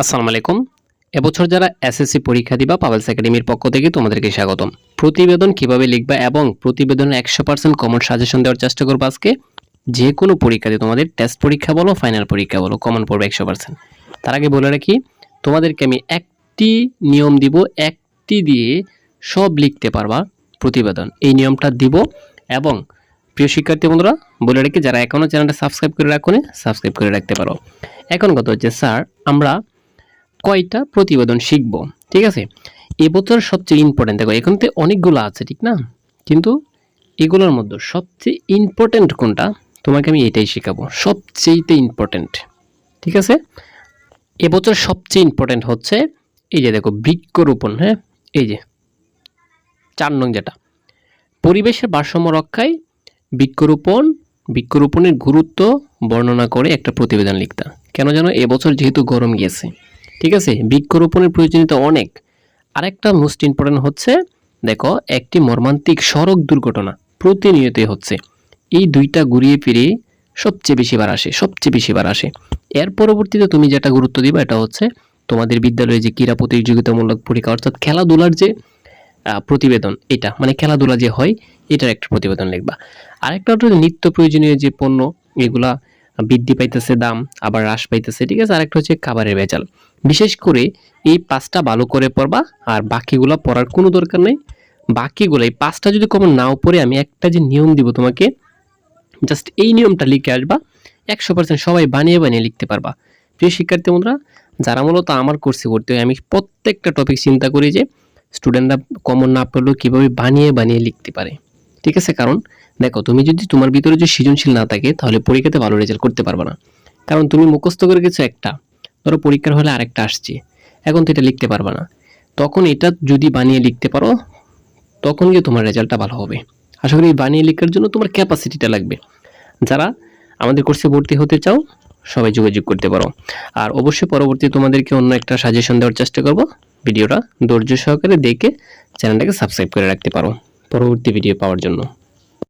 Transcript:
আসসালামু আলাইকুম। এবছর যারা এসএসসি পরীক্ষা দিবা পাবেলস একাডেমির পক্ষ থেকে তোমাদেরকে স্বাগতম। প্রতিবেদন কিভাবে লিখবা এবং প্রতিবেদনের 100% কমন সাজেশন দেওয়ার চেষ্টা করব আজকে। যে কোনো পরীক্ষাতে তোমাদের টেস্ট পরীক্ষা বলো ফাইনাল পরীক্ষা বলো কমন পড়বে 100%। তার আগে বলে রাখি তোমাদেরকে আমি একটি নিয়ম দিব, একটি দিয়ে সব লিখতে পারবা প্রতিবেদন। এই নিয়মটা দিব এবং প্রিয় শিক্ষার্থী বন্ধুরা বলে রাখি যারা এখনো চ্যানেলটা সাবস্ক্রাইব করে রাখোনি সাবস্ক্রাইব করে রাখতে পারো। এখন কথা হচ্ছে স্যার আমরা কয়টা প্রতিবেদন শিখবো, ঠিক আছে? এবছর সবচেয়ে ইম্পর্টেন্ট দেখো এখান থেকে অনেকগুলো আছে ঠিক না, কিন্তু এগুলোর মধ্যে সবচেয়ে ইম্পর্টেন্ট কোনটা তোমাকে আমি এটাই শেখাবো, সবচেয়েতে ইম্পর্টেন্ট, ঠিক আছে? এবছর সবচেয়ে ইম্পর্টেন্ট হচ্ছে এই যে দেখো বৃক্ষরোপণ। হ্যাঁ, এই যে 4 নং যেটা পরিবেশের ভারসাম্য রক্ষায় বৃক্ষরোপণের গুরুত্ব বর্ণনা করে একটা প্রতিবেদন লিখতা। কেন জানো? এবছর যেহেতু গরম গিয়েছে, ঠিক আছে, বৃক্ষরোপণের প্রয়োজনীয়তা অনেক। আরেকটা মোস্ট ইম্পর্টেন্ট হচ্ছে দেখো একটি মর্মান্তিক সড়ক দুর্ঘটনা প্রতিনিয়তই হচ্ছে। এই দুইটা ঘুরিয়ে ফিরিয়ে সবচেয়ে বেশি বার আসে। এর পরবর্তীতে তুমি যেটা গুরুত্ব দিবা এটা হচ্ছে তোমাদের বিদ্যালয়ে যে ক্রীড়া প্রতিযোগিতামূলক পরীক্ষা অর্থাৎ খেলাধুলার যে প্রতিবেদন, এটা মানে খেলাধুলা যে হয় এটার একটা প্রতিবেদন লিখবা। আরেকটা হচ্ছে নিত্য প্রয়োজনীয় যে পণ্য এগুলা বৃদ্ধি পাইতেছে দাম আবার হ্রাস পাইতেছে, ঠিক আছে। আরেকটা হচ্ছে খাবারের ভেজাল। বিশেষ করে এই 5টা ভালো করে পড়বা, আর বাকিগুলো পড়ার কোনো দরকার নেই। বাকিগুলো এই 5টা যদি কমন নাও পড়ে আমি একটা যে নিয়ম দিব তোমাকে, জাস্ট এই নিয়মটা লিখে আসবা, 100% সবাই বানিয়ে লিখতে পারবা। প্রিয় শিক্ষার্থী বন্ধুরা যারা মূলত আমার কোর্সে ভর্তি হয় আমি প্রত্যেকটা টপিক চিন্তা করি যে স্টুডেন্টরা কমন না পড়লেও কীভাবে বানিয়ে লিখতে পারে, ঠিক আছে? কারণ দেখো তুমি যদি তোমার ভিতরে যে সৃজনশীল না থাকে তাহলে পরীক্ষাতে ভালো রেজাল্ট করতে পারবে না। কারণ তুমি মুখস্থ করে গেছো একটা, ধরো পরীক্ষার হলে আরেকটা আসছে, এখন তো এটা লিখতে পারবে না। তখন এটা যদি বানিয়ে লিখতে পারো তখন গিয়ে তোমার রেজাল্টটা ভালো হবে। আশা করি বানিয়ে লেখার জন্য তোমার ক্যাপাসিটিটা লাগবে। যারা আমাদের কোর্সে ভর্তি হতে চাও সবাই যোগাযোগ করতে পারো। আর অবশ্যই পরবর্তী তোমাদেরকে অন্য একটা সাজেশন দেওয়ার চেষ্টা করব। ভিডিওটা ধৈর্য সহকারে দেখে চ্যানেলটাকে সাবস্ক্রাইব করে রাখতে পারো পরবর্তী ভিডিও পাওয়ার জন্য।